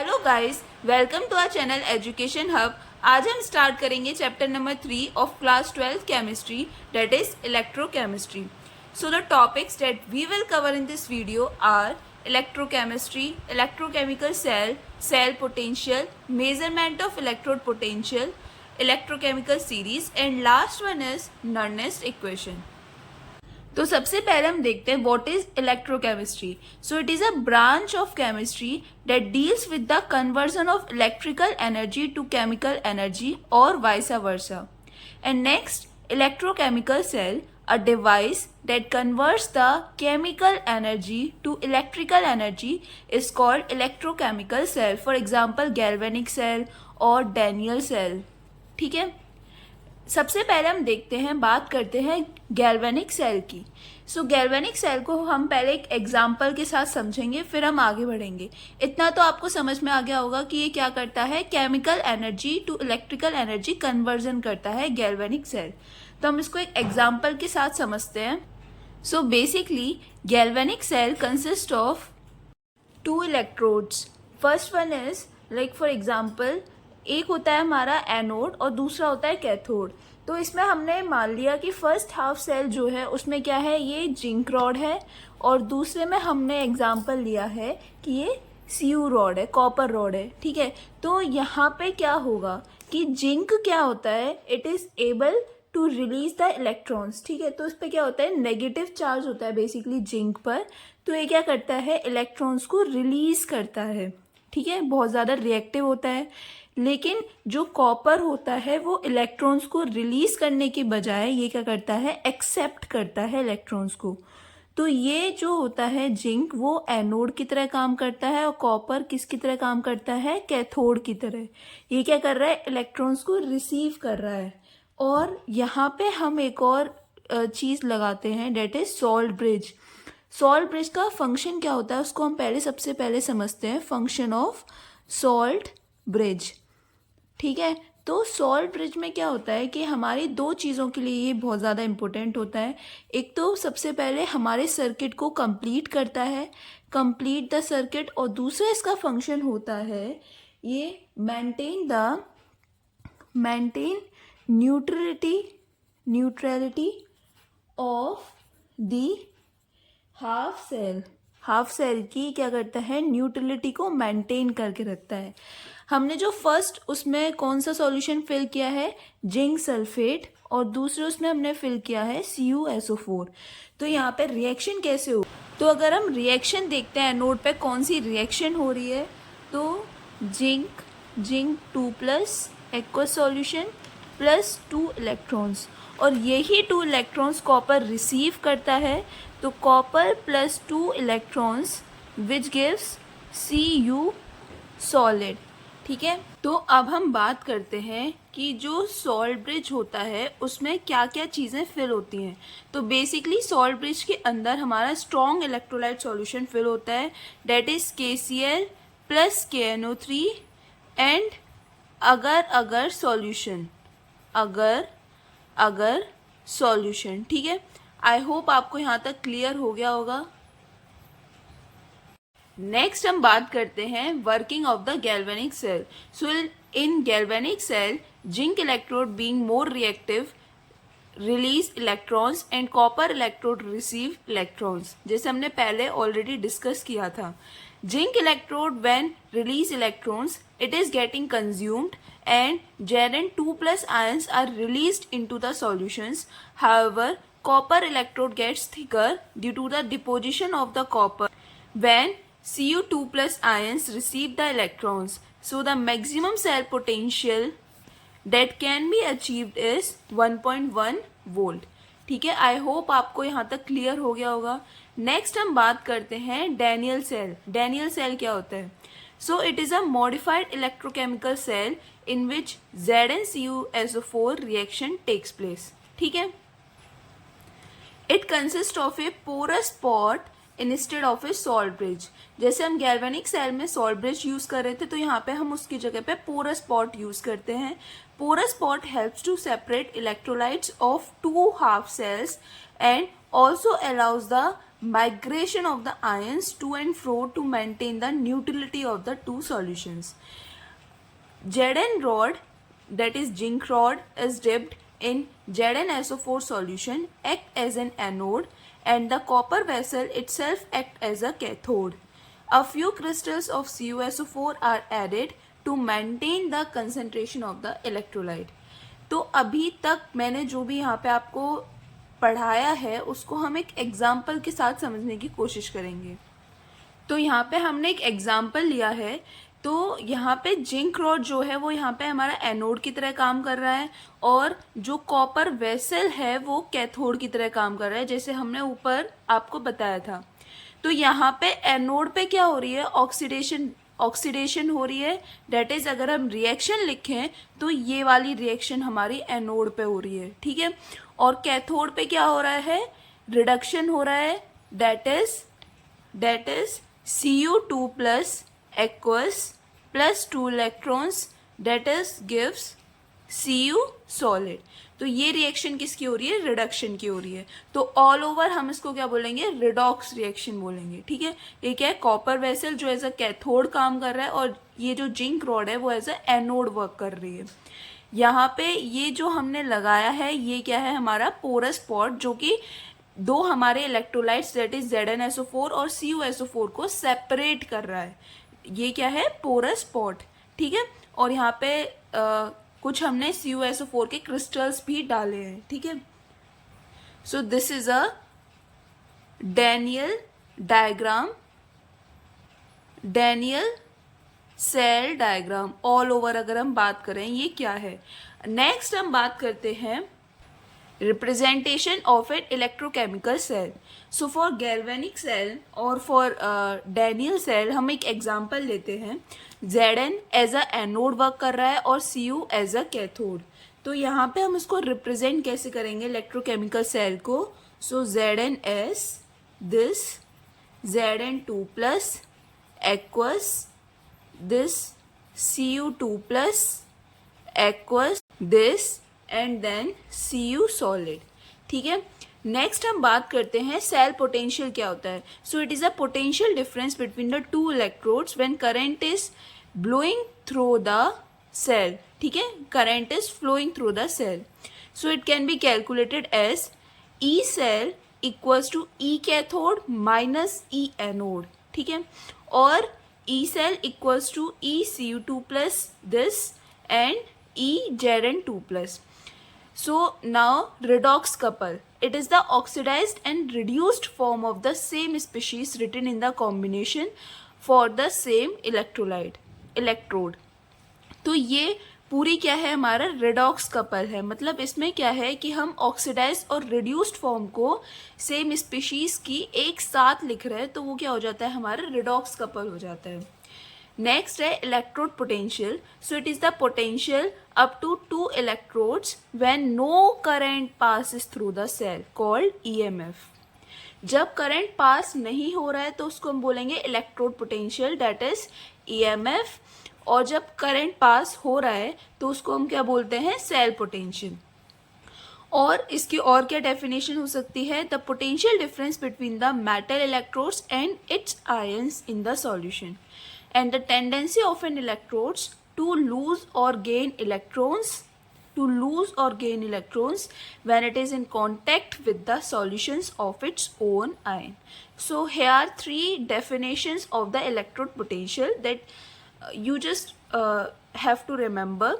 Hello guys, welcome to our channel education hub. आज हम start करेंगे chapter number 3 of class 12 chemistry, that is electrochemistry. So the topics that we will cover in this video are electrochemistry, electrochemical cell, cell potential, measurement of electrode potential, electrochemical series, and last one is Nernst equation. तो सबसे पहले हम देखते हैं what is electrochemistry. So it is a branch of chemistry that deals with the conversion of electrical energy to chemical energy और vice versa. And next, electrochemical cell, a device that converts the chemical energy to electrical energy is called electrochemical cell. For example, galvanic cell और Daniell cell. ठीक है. सबसे पहले हम देखते हैं, बात करते हैं गैल्वेनिक सेल की. सो गैल्वेनिक सेल को हम पहले एक एग्जाम्पल के साथ समझेंगे, फिर हम आगे बढ़ेंगे. इतना तो आपको समझ में आ गया होगा कि ये क्या करता है, chemical energy to electrical energy conversion करता है गैल्वेनिक सेल. तो हम इसको एक एग्जाम्पल के साथ समझते हैं. So basically galvanic cell consist of two electrodes. First one is like for example, एक होता है हमारा एनोड और दूसरा होता है कैथोड. तो इसमें हमने मान लिया कि फर्स्ट हाफ सेल जो है उसमें क्या है, ये जिंक रॉड है, और दूसरे में हमने एग्जांपल लिया है कि ये सीयू रॉड है, कॉपर रॉड है. ठीक है. तो यहाँ पे क्या होगा कि जिंक क्या होता है, it is able to release the electrons. ठीक है. तो इस पर क्या होता है, नेगेटिव चार्ज होता है बेसिकली जिंक पर. तो ये क्या करता है, इलेक्ट्रॉन्स को रिलीज करता है. ठीक है. बहुत ज़्यादा रिएक्टिव होता है. लेकिन जो कॉपर होता है वो इलेक्ट्रॉन्स को रिलीज करने के बजाय ये क्या करता है, एक्सेप्ट करता है इलेक्ट्रॉन्स को. तो ये जो होता है जिंक, वो एनोड की तरह काम करता है, और कॉपर किसकी तरह काम करता है, कैथोड की तरह. ये क्या कर रहा है, इलेक्ट्रॉन्स को रिसीव कर रहा है. और यहाँ पे हम एक और चीज़ लगाते हैं, that is salt bridge. Salt bridge का फंक्शन क्या होता है उसको हम सबसे पहले समझते हैं. Function of salt bridge. ठीक है. तो सॉल्ट ब्रिज में क्या होता है कि हमारी दो चीज़ों के लिए ये बहुत ज़्यादा इम्पोर्टेंट होता है. एक तो सबसे पहले हमारे सर्किट को कंप्लीट करता है, कंप्लीट द सर्किट, और दूसरा इसका फंक्शन होता है ये maintain neutrality of the half cell. Half cell की क्या करता है, न्यूट्रलिटी को मेंटेन करके रखता है. हमने जो फर्स्ट उसमें कौन सा सॉल्यूशन फिल किया है, जिंक सल्फेट, और दूसरे उसमें हमने फिल किया है CuSO4. तो यहाँ पे रिएक्शन कैसे हो, तो अगर हम रिएक्शन देखते हैं एनोड पे कौन सी रिएक्शन हो रही है, तो zinc 2+ aqueous solution plus 2 electrons, और यही 2 इलेक्ट्रॉन्स कॉपर रिसीव करता है. तो copper plus 2 electrons which gives Cu solid. ठीक है. तो अब हम बात करते हैं कि जो सॉल्ट ब्रिज होता है उसमें क्या क्या चीज़ें फिल होती हैं. तो बेसिकली सॉल्ट ब्रिज के अंदर हमारा स्ट्रॉन्ग इलेक्ट्रोलाइट सॉल्यूशन फिल होता है, that is KCl plus KNO3 and agar solution, agar solution. ठीक है. आई होप आपको यहाँ तक क्लियर हो गया होगा. नेक्स्ट हम बात करते हैं working of the galvanic cell. So in galvanic cell, zinc electrode being more reactive release electrons and copper electrode receive electrons. जैसे हमने पहले ऑलरेडी डिस्कस किया था. Zinc electrode when release electrons, it is getting consumed and Zn2+ ions are released into the solutions. However, copper electrode gets thicker due to the deposition of the copper when Cu2+ ions receive the electrons. So the maximum cell potential that can be achieved is 1.1 volt. ठीक है. I hope आपको यहाँ तक clear हो गया होगा. Next हम बात करते हैं डैनियल सेल. डैनियल सेल क्या होता है? So it is a modified electrochemical cell in which ZnCuSO4 reaction takes place. ठीक है. It consists of a porous pot instead of a salt bridge. जैसे हम गैल्वेनिक सेल में सॉल्ट ब्रिज यूज कर रहे थे, तो यहाँ पे हम उसकी जगह पे पोरस पॉट यूज करते हैं. Porous pot helps to separate electrolytes of 2 half cells and also allows the migration of the ions to and fro to maintain the neutrality of the two solutions. Zn rod, that is zinc rod, is dipped in ZnSO4 solution, act as an anode, and the copper vessel itself act as a cathode. A few crystals of CuSO4 are added to maintain the concentration of the electrolyte. तो अभी तक मैंने जो भी यहाँ पे आपको पढ़ाया है उसको हम एक एग्जाम्पल के साथ समझने की कोशिश करेंगे. तो यहाँ पे हमने एक एग्जाम्पल लिया है. तो यहाँ पे जिंक रॉड जो है वो यहाँ पे हमारा एनोड की तरह काम कर रहा है और जो कॉपर वेसल है वो कैथोड की तरह काम कर रहा है, जैसे हमने ऊपर आपको बताया था. तो यहाँ पे एनोड पे क्या हो रही है, ऑक्सीडेशन हो रही है. डेट इज अगर हम रिएक्शन लिखें तो ये वाली रिएक्शन हमारी एनोड पे हो रही है, ठीक है. और कैथोड पे क्या हो रहा है, रिडक्शन हो रहा है. That is Cu2 plus aqueous plus 2 electrons, that is gives Cu solid. तो ये रिएक्शन किसकी हो रही है, रिडक्शन की हो रही है. तो ऑल ओवर हम इसको क्या बोलेंगे, रिडॉक्स रिएक्शन बोलेंगे, ठीक है. ये क्या है, कॉपर वेसल जो एज अ कैथोड काम कर रहा है और ये जो जिंक रॉड है वो एज अ एनोड वर्क कर रही है. यहाँ पे ये जो हमने लगाया है ये क्या है, हमारा पोरस पॉट, जो कि दो हमारे इलेक्ट्रोलाइट्स दैट इज ZnSO4 और CuSO4 को सेपरेट कर रहा है. ये क्या है, पोरस पॉट, ठीक है. और यहाँ पे कुछ हमने CuSO4 के क्रिस्टल्स भी डाले हैं, ठीक है. So this is a Daniell diagram, Daniell cell diagram. All over अगर हम बात करें ये क्या है. नेक्स्ट हम बात करते हैं representation of an electrochemical cell. So for galvanic cell और for Daniell cell हम एक एग्जाम्पल लेते हैं. Zn as a anode work कर रहा है और Cu एज अ कैथोड. तो यहाँ पे हम इसको रिप्रेजेंट कैसे करेंगे इलेक्ट्रोकेमिकल सेल को. So Zn as this, Zn2 plus aqueous this, Cu2 plus aqueous this and then Cu solid, ठीक है. नेक्स्ट हम बात करते हैं सेल पोटेंशियल क्या होता है. So it is a potential difference between the two electrodes when current is flowing through the cell, ठीक है. Current is flowing through the cell. So it can be calculated as E cell equals to E cathode minus E anode, ठीक है. और E cell equals to E Cu2 plus this and E Zn2 plus. So now redox couple. It is the oxidized and reduced form of the same species written in the combination for the same electrode. तो ये पूरी क्या है, हमारा redox couple है. मतलब इसमें क्या है कि हम ऑक्सीडाइज और रिड्यूस्ड फॉर्म को सेम स्पीशीज की एक साथ लिख रहे हैं, तो वो क्या हो जाता है, हमारा redox couple हो जाता है. नेक्स्ट है electrode potential. So it is the potential up to 2 electrodes when no current passes through the cell called EMF. जब करंट पास नहीं हो रहा है तो उसको हम बोलेंगे electrode potential, that is EMF. और जब करंट पास हो रहा है तो उसको हम क्या बोलते हैं, सेल पोटेंशियल. और इसकी और क्या डेफिनेशन हो सकती है, the potential difference between the metal electrodes and it's ions in the solution. And the tendency of an electrodes to lose or gain electrons when it is in contact with the solutions of its own ion. So here are 3 definitions of the electrode potential that you just have to remember.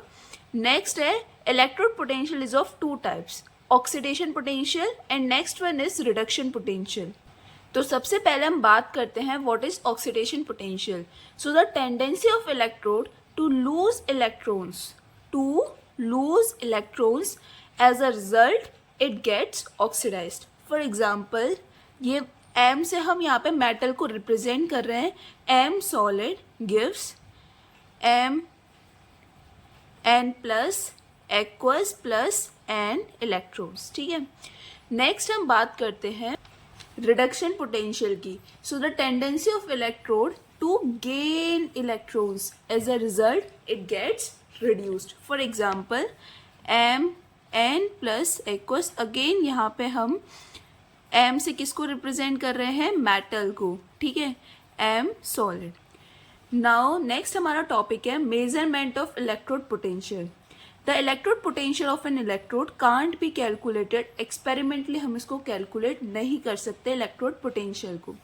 Next है electrode potential is of 2 types, oxidation potential and next one is reduction potential. तो सबसे पहले हम बात करते हैं what is oxidation potential. So the tendency of electrode to lose electrons as a result it gets oxidised. For example ये M से हम यहाँ पे मेटल को रिप्रेजेंट कर रहे हैं. M solid gives M N plus aqueous plus N electrons, ठीक है. नेक्स्ट हम बात करते हैं रिडक्शन पोटेंशियल की. So the tendency of electrode to gain electrons as a result it gets reduced. For example M N plus aqueous, again यहाँ पे हम एम से किसको रिप्रेजेंट कर रहे हैं, मेटल को, ठीक है, एम सॉलिड। नाउ नेक्स्ट हमारा टॉपिक है measurement of electrode potential. The electrode potential of an electrode can't be calculated, experimentally हम इसको कैलकुलेट नहीं कर सकते इलेक्ट्रोड पोटेंशियल को।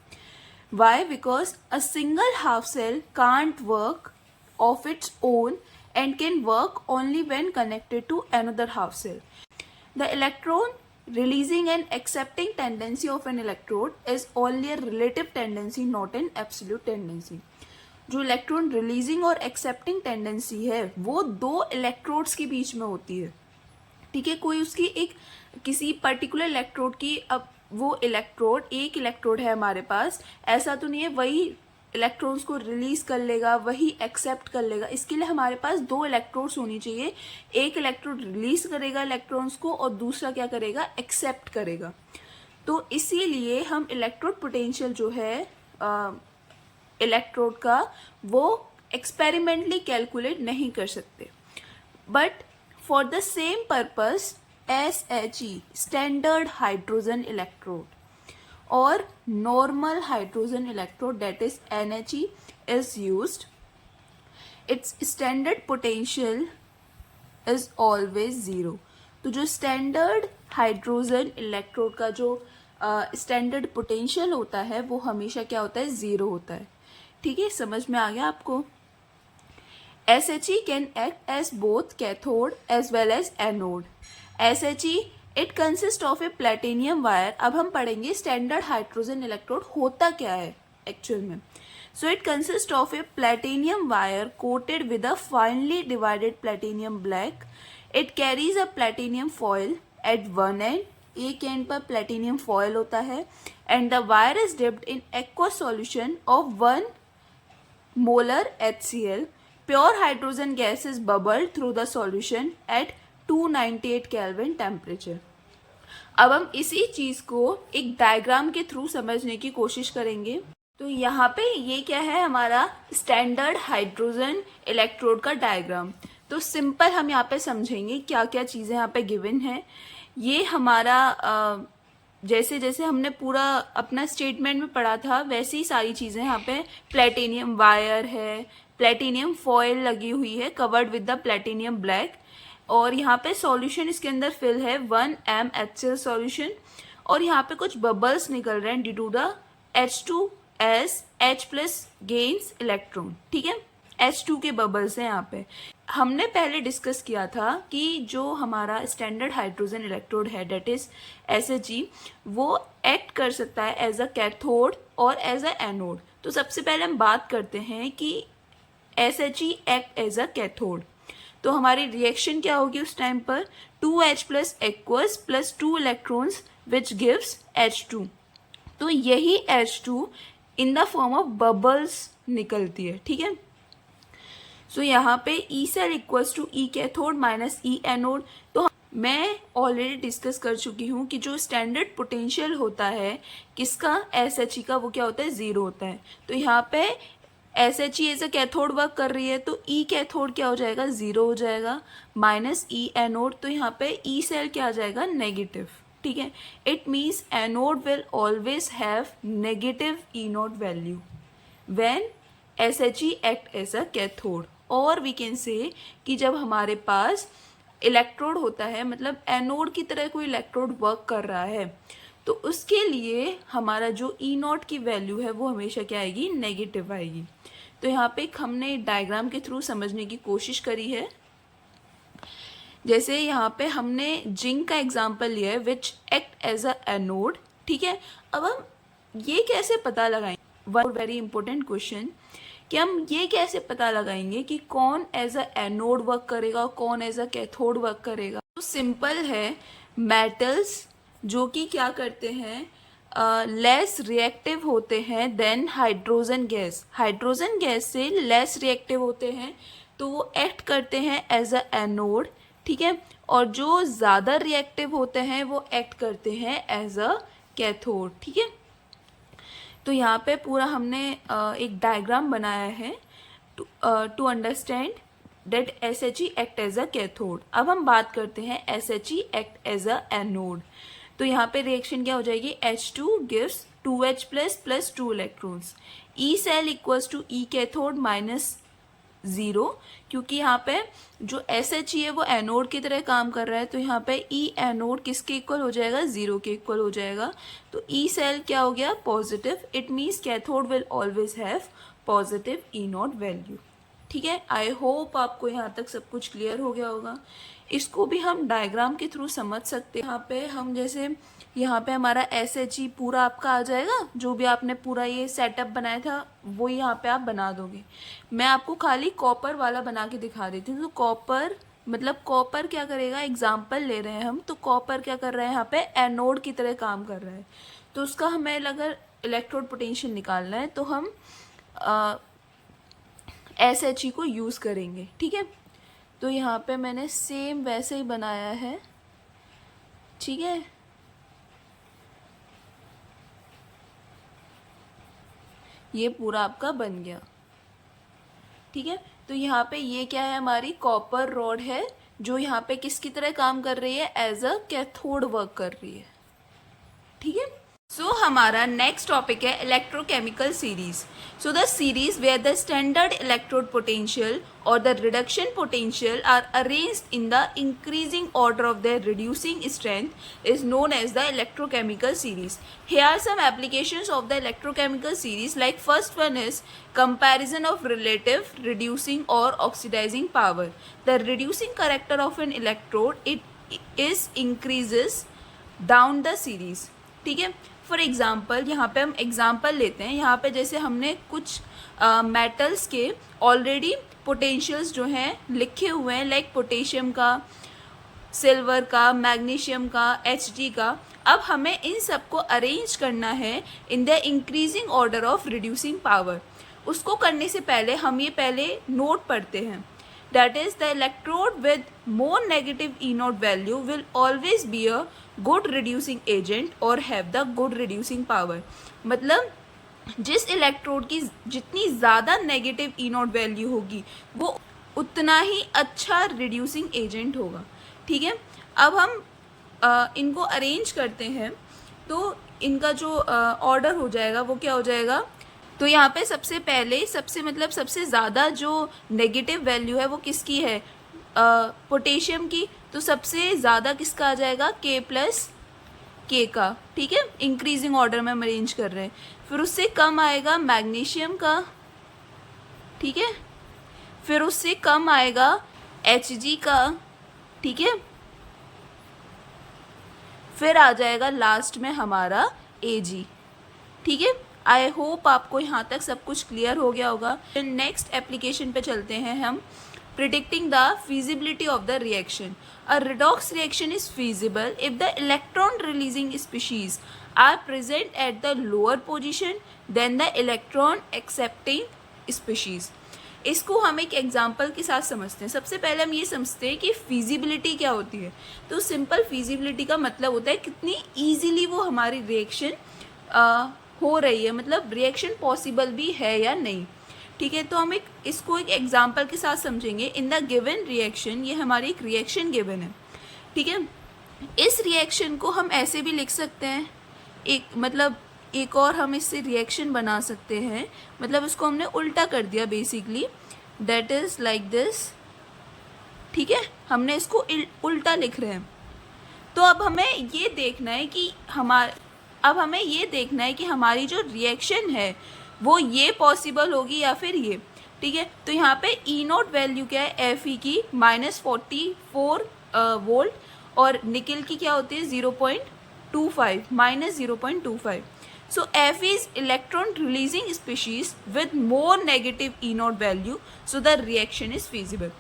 Why? Because a single half cell can't work of its own and can work only when connected to another half cell. The electron releasing and accepting tendency of an electrode is only a relative tendency, not an absolute tendency. जो electron releasing और accepting tendency है वो दो electrodes के बीच में होती है, ठीक है। कोई उसकी एक किसी पर्टिकुलर इलेक्ट्रोड की, अब वो इलेक्ट्रोड, एक इलेक्ट्रोड है हमारे पास, ऐसा तो नहीं है वही इलेक्ट्रॉन्स को रिलीज कर लेगा, वही एक्सेप्ट कर लेगा। इसके लिए हमारे पास दो इलेक्ट्रोड्स होनी चाहिए, एक इलेक्ट्रोड रिलीज करेगा इलेक्ट्रॉन्स को और दूसरा क्या करेगा, एक्सेप्ट करेगा। तो इसीलिए हम इलेक्ट्रोड पोटेंशियल जो है इलेक्ट्रोड का वो एक्सपेरिमेंटली कैलकुलेट नहीं कर सकते। But for the same purpose SHE standard hydrogen electrode or normal hydrogen electrode, that is NHE, is used. Its standard potential is always 0. तो जो स्टैंडर्ड हाइड्रोजन इलेक्ट्रोड का जो स्टैंडर्ड पोटेंशियल होता है वो हमेशा क्या होता है, 0 होता है, ठीक है। समझ में आ गया आपको। SHE can act as both cathode as well as anode. SHE it consist of a platinum wire. अब हम पढ़ेंगे स्टैंडर्ड हाइड्रोजन इलेक्ट्रोड होता क्या है एक्चुअल में। So it consist of a platinum wire coated with a finely divided platinum black. It carries a platinum foil at one end, एक end पर platinum foil होता है, and the wire is dipped in aqueous solution of 1 molar HCl. Pure hydrogen gas is bubbled through the solution at 298 kelvin temperature. अब हम इसी चीज को एक डायग्राम के थ्रू समझने की कोशिश करेंगे। तो यहाँ पे ये क्या है, हमारा स्टैंडर्ड हाइड्रोजन इलेक्ट्रोड का डायग्राम। तो सिंपल हम यहाँ पे समझेंगे क्या क्या चीजें यहाँ पे गिवन है। ये हमारा जैसे जैसे हमने पूरा अपना स्टेटमेंट में पढ़ा था वैसे ही सारी चीजें यहाँ पे, प्लेटिनियम वायर है, प्लेटिनियम फॉयल लगी हुई है covered with the platinum black, और यहाँ पे सॉल्यूशन इसके अंदर फिल है 1 MHCl सॉल्यूशन, और यहाँ पे कुछ बबल्स निकल रहे हैं due to the H2S H+ gains electron, ठीक है। H2 के बबल्स हैं यहाँ पे। हमने पहले डिस्कस किया था कि जो हमारा स्टैंडर्ड हाइड्रोजन इलेक्ट्रोड है डेट इज SHE, वो एक्ट कर सकता है एज अ कैथोड और एज अ एनोड। तो सबसे पहले हम बात करते हैं कि SHE act as a cathode. तो हमारी रिएक्शन क्या होगी उस टाइम पर, 2H+ aqueous plus 2 electrons which gives H2। तो यही H2 in the form of bubbles निकलती है, ठीक है। सो यहाँ पे E cell equals to E cathode minus E anode. तो मैं ऑलरेडी डिस्कस कर चुकी हूँ कि जो स्टैंडर्ड पोटेंशियल होता है किसका, SHE का, वो क्या होता है, 0 होता है। तो यहाँ पे SHE as a cathode work कर रही है तो E कैथोड क्या हो जाएगा, 0 हो जाएगा, माइनस E एनोड। तो यहाँ पे E सेल क्या आ जाएगा, नेगेटिव, ठीक है। It means anode will always have negative E not value when SHE act as a cathode. और वी कैन से कि जब हमारे पास इलेक्ट्रोड होता है, मतलब एनोड की तरह कोई इलेक्ट्रोड वर्क कर रहा है, तो उसके लिए हमारा जो E नॉट की वैल्यू है वो हमेशा क्या आएगी, नेगेटिव आएगी। तो यहाँ पे हमने डायग्राम के थ्रू समझने की कोशिश करी है। जैसे यहाँ पे हमने जिंक का एग्जांपल लिया है which act as a anode, ठीक है। अब हम ये कैसे पता लगाएंगे, वन वेरी इंपॉर्टेंट क्वेश्चन, कि हम ये कैसे पता लगाएंगे कि कौन एज अ एनोड वर्क करेगा और कौन एज अ कैथोड वर्क करेगा। तो सिंपल है, मेटल्स जो कि क्या करते हैं, लेस रिएक्टिव होते हैं then hydrogen gas, hydrogen gas से लेस रिएक्टिव होते हैं, तो वो एक्ट करते हैं एज अ एनोड, ठीक है। और जो ज़्यादा रिएक्टिव होते हैं वो एक्ट करते हैं एज अ कैथोड, ठीक है। तो यहाँ पे पूरा हमने एक डायग्राम बनाया है to understand that SHE act as a cathode. अब हम बात करते हैं SHE act as a anode. तो यहाँ पे रिएक्शन क्या हो जाएगी, H2 gives 2H plus 2 electrons. E cell equals to E cathode minus 0, क्योंकि यहाँ पे जो SH है वो एनोड की तरह काम कर रहा है, तो यहाँ पे ई एनोड किसके इक्वल हो जाएगा, 0 के इक्वल हो जाएगा। तो ई सेल क्या हो गया, positive. It means cathode will always have positive E not value. ठीक है, आई होप आपको यहाँ तक सब कुछ क्लियर हो गया होगा। इसको भी हम डायग्राम के थ्रू समझ सकते हैं। यहाँ पे हम जैसे यहाँ पे हमारा SHE पूरा आपका आ जाएगा, जो भी आपने पूरा ये सेटअप बनाया था वो यहाँ पे आप बना दोगे। मैं आपको खाली कॉपर वाला बना के दिखा देती हूँ। तो कॉपर मतलब कॉपर क्या करेगा, एग्जाम्पल ले रहे हैं हम, तो कॉपर क्या कर रहा है, यहाँ पे एनोड की तरह काम कर रहा है। तो उसका हमें अगर इलेक्ट्रोड पोटेंशियल निकालना है तो हम SHE को यूज़ करेंगे। ठीक है, तो यहाँ पे मैंने सेम वैसे ही बनाया है। ठीक है, ये पूरा आपका बन गया। ठीक है, तो यहाँ पे ये क्या है, हमारी कॉपर रॉड है जो यहाँ पे किसकी तरह काम कर रही है, एज अ कैथोड वर्क कर रही है। ठीक है, सो हमारा नेक्स्ट टॉपिक है electrochemical series. So the series where the standard electrode potential और the reduction potential are arranged in the increasing order of their reducing strength is known as the electrochemical series. Here are some applications of the electrochemical series. Like first one is comparison of relative reducing or oxidizing power. The reducing character of an electrode it is increases down the series. ठीक है, for example यहाँ पे हम example लेते हैं। यहाँ पे जैसे हमने कुछ मेटल्स के ऑलरेडी पोटेंशियल्स जो हैं लिखे हुए हैं, लाइक पोटेशियम का, सिल्वर का, मैग्नीशियम का, Hg का। अब हमें इन सबको अरेंज करना है इन the increasing order of reducing power. उसको करने से पहले हम ये पहले नोट पढ़ते हैं। That is, the electrode with more negative E naught value will always be a good reducing agent or have the good reducing power. मतलब जिस इलेक्ट्रोड की जितनी ज़्यादा नेगेटिव ई नॉट वैल्यू होगी वो उतना ही अच्छा रिड्यूसिंग एजेंट होगा। ठीक है, अब हम इनको अरेंज करते हैं तो इनका जो ऑर्डर हो जाएगा वो क्या हो जाएगा। तो यहाँ पे सबसे पहले सबसे ज़्यादा जो नेगेटिव वैल्यू है वो किसकी है, पोटेशियम की। तो सबसे ज़्यादा किसका आ जाएगा, K प्लस K का। ठीक है, इंक्रीजिंग ऑर्डर में हम अरेंज कर रहे हैं। फिर उससे कम आएगा मैग्नीशियम का। ठीक है, फिर उससे कम आएगा Hg का। ठीक है, फिर आ जाएगा लास्ट में हमारा Ag। ठीक है, आई होप आपको यहाँ तक सब कुछ क्लियर हो गया होगा। नेक्स्ट एप्लीकेशन पे चलते हैं हम, predicting the feasibility of the reaction. A redox reaction is feasible if the electron releasing species are present at the lower position than the electron accepting species. इसको हम एक एग्जाम्पल के साथ समझते हैं। सबसे पहले हम ये समझते हैं कि फिजिबिलिटी क्या होती है। तो सिंपल फिजिबिलिटी का मतलब होता है कितनी ईजिली वो हमारी रिएक्शन हो रही है, मतलब रिएक्शन पॉसिबल भी है या नहीं। ठीक है, तो हम इसको एक एग्जांपल के साथ समझेंगे। इन द गिवन रिएक्शन, ये हमारी एक रिएक्शन गिवन है। ठीक है, इस रिएक्शन को हम ऐसे भी लिख सकते हैं, एक और हम इससे रिएक्शन बना सकते हैं, मतलब उसको हमने उल्टा कर दिया basically, that is like this. ठीक है, हमने इसको उल्टा लिख रहे हैं। तो अब हमें ये देखना है कि हमारी जो रिएक्शन है वो ये पॉसिबल होगी या फिर ये। ठीक है, तो यहाँ पे ई नोट वैल्यू क्या है, Fe की -44 वोल्ट, और निकल की क्या होती है 0.25 -0.25। सो Fe is electron releasing species with more negative E note value, so the reaction is feasible.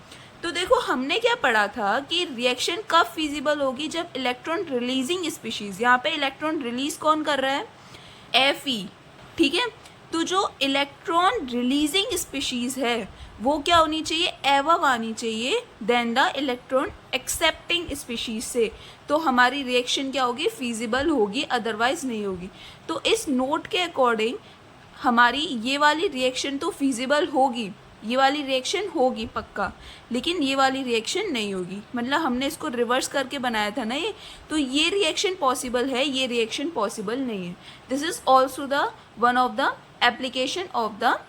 तो देखो हमने क्या पढ़ा था कि रिएक्शन कब फिजिबल होगी, जब इलेक्ट्रॉन रिलीजिंग स्पीशीज, यहाँ पे इलेक्ट्रॉन रिलीज कौन कर रहा है, Fe। ठीक है, तो जो इलेक्ट्रॉन रिलीजिंग स्पीशीज है वो क्या होनी चाहिए, एवव आनी चाहिए then the electron accepting species से। तो हमारी रिएक्शन क्या होगी, फिजिबल होगी, अदरवाइज नहीं होगी। तो इस नोट के अकॉर्डिंग हमारी ये वाली रिएक्शन तो फिजिबल होगी, ये वाली रिएक्शन होगी पक्का, लेकिन ये वाली रिएक्शन नहीं होगी, मतलब हमने इसको रिवर्स करके बनाया था ना ये, तो ये रिएक्शन पॉसिबल है, ये रिएक्शन पॉसिबल नहीं है. This is also the one of the application of the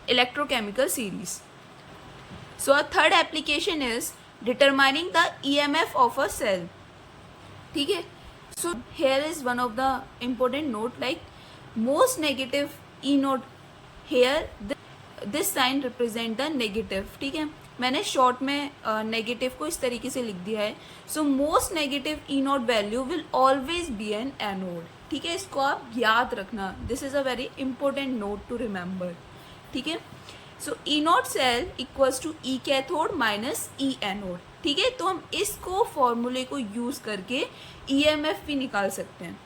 electrochemical series. So a third application is determining the EMF of a cell. ठीक है. So here is one of the important note, like most negative E node here, this sign represent the negative. ठीक है, मैंने short में negative को इस तरीके से लिख दिया है. So most negative E naught value will always be an anode. ठीक है, इसको आप याद रखना. This is a very important note to remember. ठीक है. So E naught cell equals to E cathode minus E anode. ठीक है, तो हम इसको फॉर्मूले को यूज करके ईएमएफ भी निकाल सकते हैं.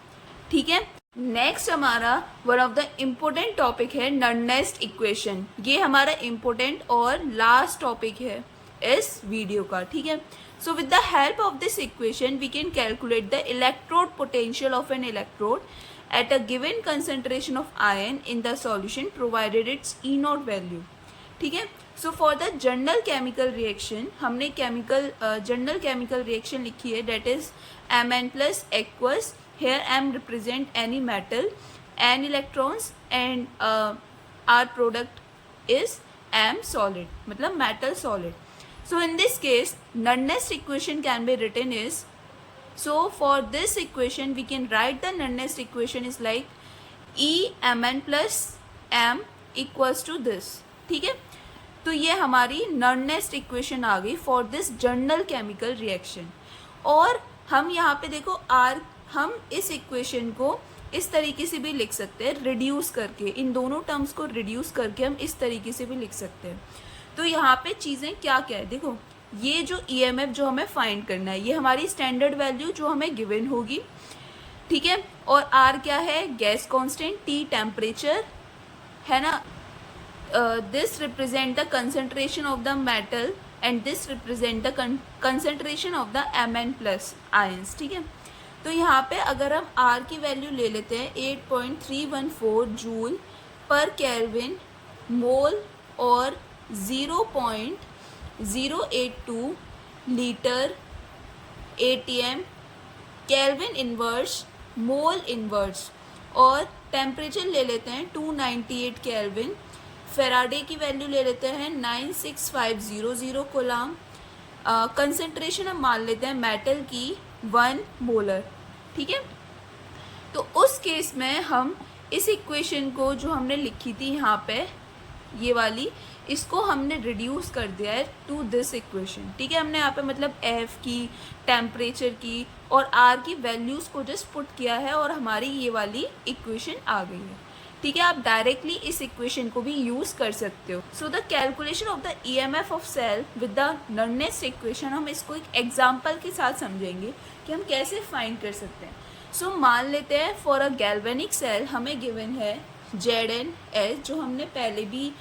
ठीक है. नेक्स्ट हमारा one of the important topic है नर्नेस्ट इक्वेशन. ये हमारा इम्पोर्टेंट और लास्ट टॉपिक है इस वीडियो का. ठीक है. So with the help of this equation we can calculate the electrode potential of an electrode at a given concentration of ion in the solution provided its E naught value. ठीक है. So for the general chemical reaction हमने general chemical reaction लिखी है, that is Mn plus aqueous. Here M represent any metal, N electrons and our product is M solid, मतलब metal solid. So in this case Nernst equation can be written is, so for this equation we can write the Nernst equation is like E Mn plus M equals to this. ठीक है, तो ये हमारी Nernst equation आ गई for this general chemical reaction. और हम यहाँ पे देखो R, हम इस equation को इस तरीके से भी लिख सकते हैं, रिड्यूस करके, इन दोनों टर्म्स को रिड्यूस करके हम इस तरीके से भी लिख सकते हैं. तो यहाँ पे चीज़ें क्या क्या है देखो, ये जो ईएमएफ जो हमें फाइंड करना है, ये हमारी स्टैंडर्ड वैल्यू जो हमें गिवन होगी. ठीक है, और आर क्या है, गैस कांस्टेंट, टी टेम्परेचर है ना. This represent the concentration of the metal and this represent the concentration of the Mn plus ions. ठीक है, तो यहाँ पे अगर हम आर की वैल्यू ले लेते हैं 8.314 जूल पर केल्विन मोल और 0.082 लीटर ATM केल्विन इन्वर्स मोल इन्वर्स, और टेम्परेचर ले लेते हैं 298 केल्विन. फेराडे की वैल्यू ले लेते हैं 96500 कोलाम. कंसंट्रेशन हम मान लेते हैं मेटल की 1 मोलर. ठीक है, तो उस केस में हम इस इक्वेशन को जो हमने लिखी थी यहाँ पे ये वाली, इसको हमने रिड्यूस कर दिया है टू दिस इक्वेशन. ठीक है, हमने यहाँ पे मतलब एफ की, टेम्परेचर की और आर की वैल्यूज़ को जस्ट पुट किया है और हमारी ये वाली इक्वेशन आ गई है. ठीक है, आप डायरेक्टली इस इक्वेशन को भी यूज़ कर सकते हो. So the calculation of the EMF of cell with the Nernst equation, हम इसको एक एग्जाम्पल के साथ समझेंगे कि हम कैसे फाइंड कर सकते हैं. सो मान लेते हैं फॉर अ गैल्वेनिक सेल हमें गिवन है ZnS, जो हमने पहले भी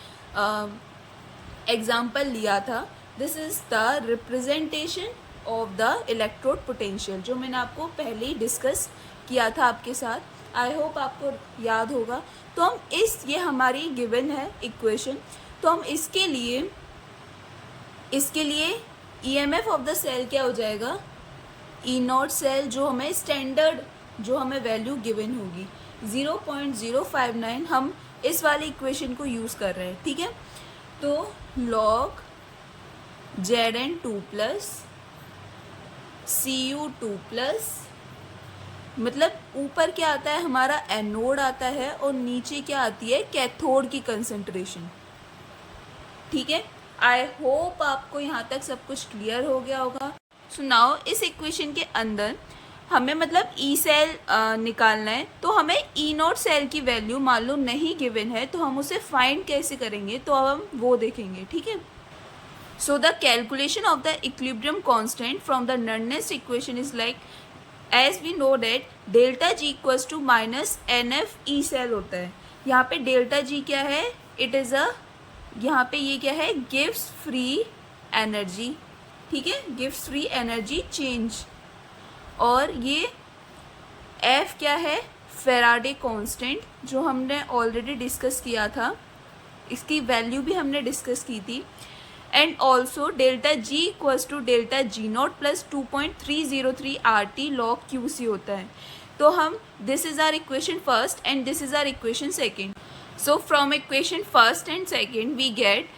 एग्जाम्पल लिया था. This is the representation of the electrode potential, जो मैंने आपको पहले ही डिस्कस किया था आपके साथ. आई होप आपको याद होगा. तो हम ये हमारी गिवन है इक्वेशन, तो हम इसके लिए ईएमएफ ऑफ द सेल क्या हो जाएगा, ई नॉट सेल, जो हमें स्टैंडर्ड जो हमें वैल्यू गिवन होगी 0.059, हम इस वाली इक्वेशन को यूज़ कर रहे हैं. ठीक है, तो log Zn2 plus Cu2 plus, मतलब ऊपर क्या आता है हमारा एनोड आता है और नीचे क्या आती है कैथोड की कंसंट्रेशन. ठीक है, आई होप आपको यहाँ तक सब कुछ क्लियर हो गया होगा. सो नाउ इस इक्वेशन के अंदर हमें मतलब ई सेल निकालना है, तो हमें ई नॉट सेल की वैल्यू मान लो नहीं गिवन है, तो हम उसे फाइंड कैसे करेंगे, तो अब हम वो देखेंगे. ठीक है, so the calculation of the equilibrium constant from the Nernst equation is like, as we know that delta G equals to minus NF E cell होता है. यहाँ पे डेल्टा जी क्या है, इट इज़ अ, यहाँ पे ये क्या है, गिव्स फ्री एनर्जी. ठीक है, गिव्स फ्री एनर्जी चेंज. और ये F क्या है, फेराडे कांस्टेंट, जो हमने ऑलरेडी डिस्कस किया था. इसकी वैल्यू भी हमने डिस्कस की थी। And also delta G equals to delta G not plus 2.303 RT log QC होता है। तो हम this is our equation first and this is our equation second. So from equation first and second we get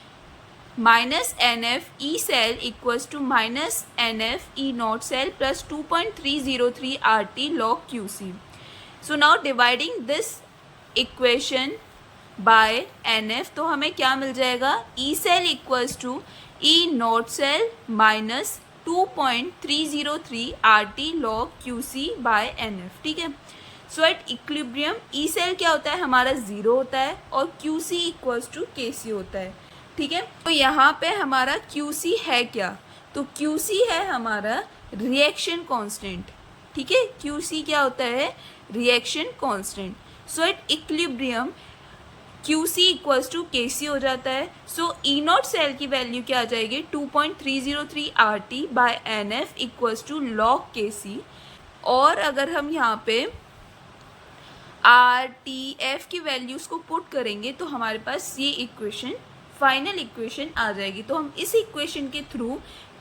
minus NF E cell equals to minus NF E naught cell plus 2.303 RT log QC. So now dividing this equation by NF तो हमें क्या मिल जाएगा, E cell equals to E naught cell minus 2.303 RT log QC by NF, ठीक है। सो at equilibrium E cell क्या होता है हमारा 0 होता है और QC इक्वल्स टू KC होता है, ठीक है। तो यहाँ पे हमारा QC है क्या, तो QC है हमारा रिएक्शन कांस्टेंट, ठीक है। QC क्या होता है, reaction constant. So at equilibrium QC equals to KC हो जाता है। सो E नॉट सेल की वैल्यू क्या आ जाएगी, 2.303 RT by NF equals to log KC। और अगर हम यहाँ पे RTF की वैल्यूज़ को पुट करेंगे तो हमारे पास ये इक्वेशन फाइनल इक्वेशन आ जाएगी। तो हम इस इक्वेशन के थ्रू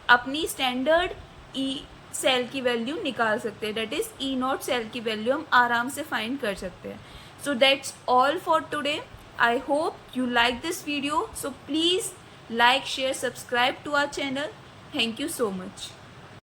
अपनी स्टैंडर्ड E सेल की वैल्यू निकाल सकते हैं, that is E not cell की वैल्यू हम आराम से फाइंड कर सकते हैं। So that's all for today. I hope you like this video, so please like, share, subscribe to our channel. Thank you so much.